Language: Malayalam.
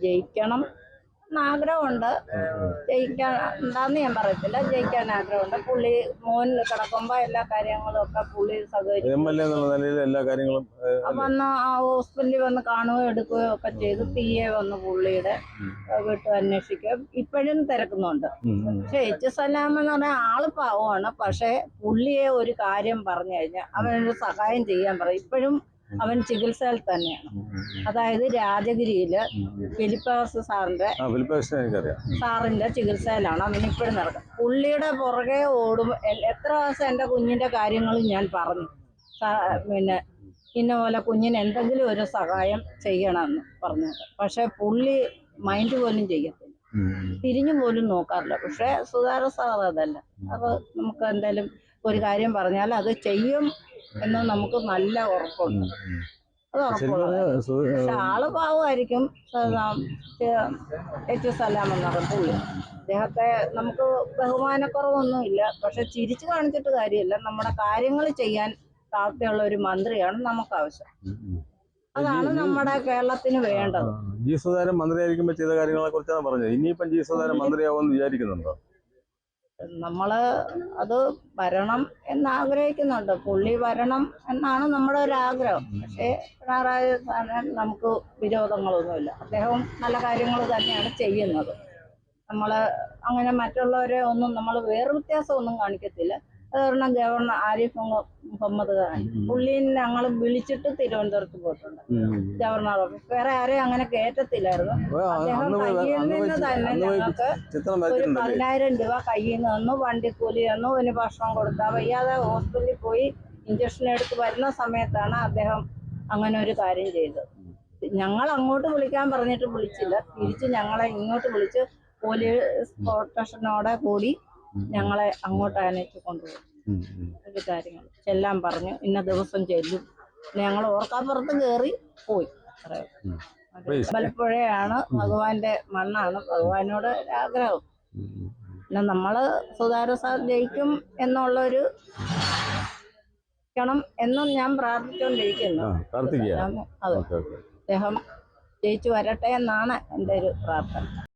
ജയിക്കണം ആഗ്രഹമുണ്ട്. ജയിക്കാൻ ഉണ്ടാന്ന് ഞാൻ പറയത്തില്ല, ജയിക്കാൻ ആഗ്രഹമുണ്ട്. പുള്ളി മോൻ കിടക്കുമ്പോ എല്ലാ കാര്യങ്ങളും ഒക്കെ പുള്ളി സഹകരിക്കും. വന്ന് ആ ഹോസ്പിറ്റലിൽ വന്ന് കാണുകയോ എടുക്കുകയോ ഒക്കെ ചെയ്ത് PA വന്ന് പുള്ളിയുടെ വീട്ടിൽ അന്വേഷിക്കുകയും ഇപ്പോഴും തിരക്കുന്നുണ്ട്. പക്ഷെ സലാം എന്ന് പറഞ്ഞാൽ ആള് പാവമാണ്. പക്ഷെ പുള്ളിയെ ഒരു കാര്യം പറഞ്ഞു കഴിഞ്ഞാൽ അവനൊരു സഹായം ചെയ്യാൻ പറയും. ഇപ്പോഴും അവൻ ചികിത്സയിൽ തന്നെയാണ്. അതായത് രാജഗിരിയില് ഫിലിപ്പാസ് സാറിന്റെ ചികിത്സയിലാണ് അവൻ ഇപ്പോഴും നടക്കുന്നത്. പുള്ളിയുടെ പുറകെ ഓടും. എത്ര ദിവസം എന്റെ കുഞ്ഞിന്റെ കാര്യങ്ങളും ഞാൻ പറഞ്ഞു, പിന്നെ ഇന്ന പോലെ കുഞ്ഞിന് എന്തെങ്കിലും ഒരു സഹായം ചെയ്യണമെന്ന് പറഞ്ഞത്. പക്ഷെ പുള്ളി മൈൻഡ് പോലും ചെയ്യത്തില്ല, തിരിഞ്ഞു പോലും നോക്കാറില്ല. പക്ഷെ സുധാകര സാർ അതല്ല, അത് നമുക്ക് എന്തായാലും ഒരു കാര്യം പറഞ്ഞാൽ അത് ചെയ്യും എന്ന് നമുക്ക് നല്ല ഉറപ്പുണ്ട്. അത് ഉറപ്പുള്ളത്. പക്ഷെ ആള് പാവമായിരിക്കും. സലാം എന്ന് പറഞ്ഞ പുള്ളി, അദ്ദേഹത്തെ നമുക്ക് ബഹുമാനക്കുറവൊന്നുമില്ല. പക്ഷെ ചിരിച്ചു കാണിച്ചിട്ട് കാര്യമില്ല. നമ്മുടെ കാര്യങ്ങൾ ചെയ്യാൻ പ്രാപ്തിയുള്ള ഒരു മന്ത്രിയാണ് നമുക്ക് ആവശ്യം. അതാണ് നമ്മുടെ കേരളത്തിന് വേണ്ടത്. ജി സുധാകരൻ മന്ത്രിയായിരിക്കുമ്പോൾ ചെയ്ത കാര്യങ്ങളെ കുറിച്ചാണ് പറഞ്ഞത്. ഇനിയിപ്പം ജി സുധാകരൻ മന്ത്രിയാവുമെന്ന് വിചാരിക്കുന്നുണ്ടോ? നമ്മള് അത് വരണം എന്നാഗ്രഹിക്കുന്നുണ്ട്. പുള്ളി വരണം എന്നാണ് നമ്മുടെ ഒരു ആഗ്രഹം. പക്ഷേ പിണറായി നമുക്ക് വിരോധങ്ങളൊന്നുമില്ല. അദ്ദേഹം നല്ല കാര്യങ്ങൾ തന്നെയാണ് ചെയ്യുന്നത്. നമ്മള് അങ്ങനെ മറ്റുള്ളവരെ ഒന്നും നമ്മൾ വേറെ വ്യത്യാസമൊന്നും കാണിക്കത്തില്ല. കാരണം ഗവർണർ ആരിഫ് മുഹമ്മദ് ഖാൻ പുള്ളിയെ ഞങ്ങൾ വിളിച്ചിട്ട് തിരുവനന്തപുരത്ത് പോയിട്ടുണ്ട്. ഗവർണർ ഓഫീസ് വേറെ ആരെയും അങ്ങനെ കയറ്റത്തില്ലായിരുന്നു. അദ്ദേഹം കയ്യിൽ നിന്ന് തന്നെ ഞങ്ങൾക്ക് ഒരു 10,000 രൂപ കയ്യിൽ നിന്ന് തന്നു, വണ്ടിക്കൂലി തന്നു, ഒരു ഭക്ഷണം കൊടുത്താൽ വയ്യാതെ ഹോസ്പിറ്റലിൽ പോയി ഇഞ്ചക്ഷൻ എടുത്ത് വരുന്ന സമയത്താണ് അദ്ദേഹം അങ്ങനെ ഒരു കാര്യം ചെയ്തത്. ഞങ്ങൾ അങ്ങോട്ട് വിളിക്കാൻ പറഞ്ഞിട്ട് വിളിച്ചില്ല, തിരിച്ച് ഞങ്ങളെ ഇങ്ങോട്ട് വിളിച്ച് പോലീസ് പ്രൊട്ടക്ഷനോടെ കൂടി ഞങ്ങളെ അങ്ങോട്ട് അനയിച്ച് കൊണ്ടുപോയി. ഒരു കാര്യങ്ങൾ ചെല്ലാൻ പറഞ്ഞു, ഇന്ന ദിവസം ചെല്ലും. ഞങ്ങൾ ഓർക്കാപ്പുറത്ത് കയറി പോയി. അമ്പലപ്പുഴയാണ്, ഭഗവാന്റെ മണ്ണാണ്, ഭഗവാനോട് ആഗ്രഹം. പിന്നെ നമ്മള് സുധാകര സാർ ജയിക്കും എന്നുള്ളൊരു എന്നും ഞാൻ പ്രാർത്ഥിച്ചുകൊണ്ടിരിക്കുന്നു. അതെ, അദ്ദേഹം ജയിച്ചു വരട്ടെ എന്നാണ് എൻ്റെ ഒരു പ്രാർത്ഥന.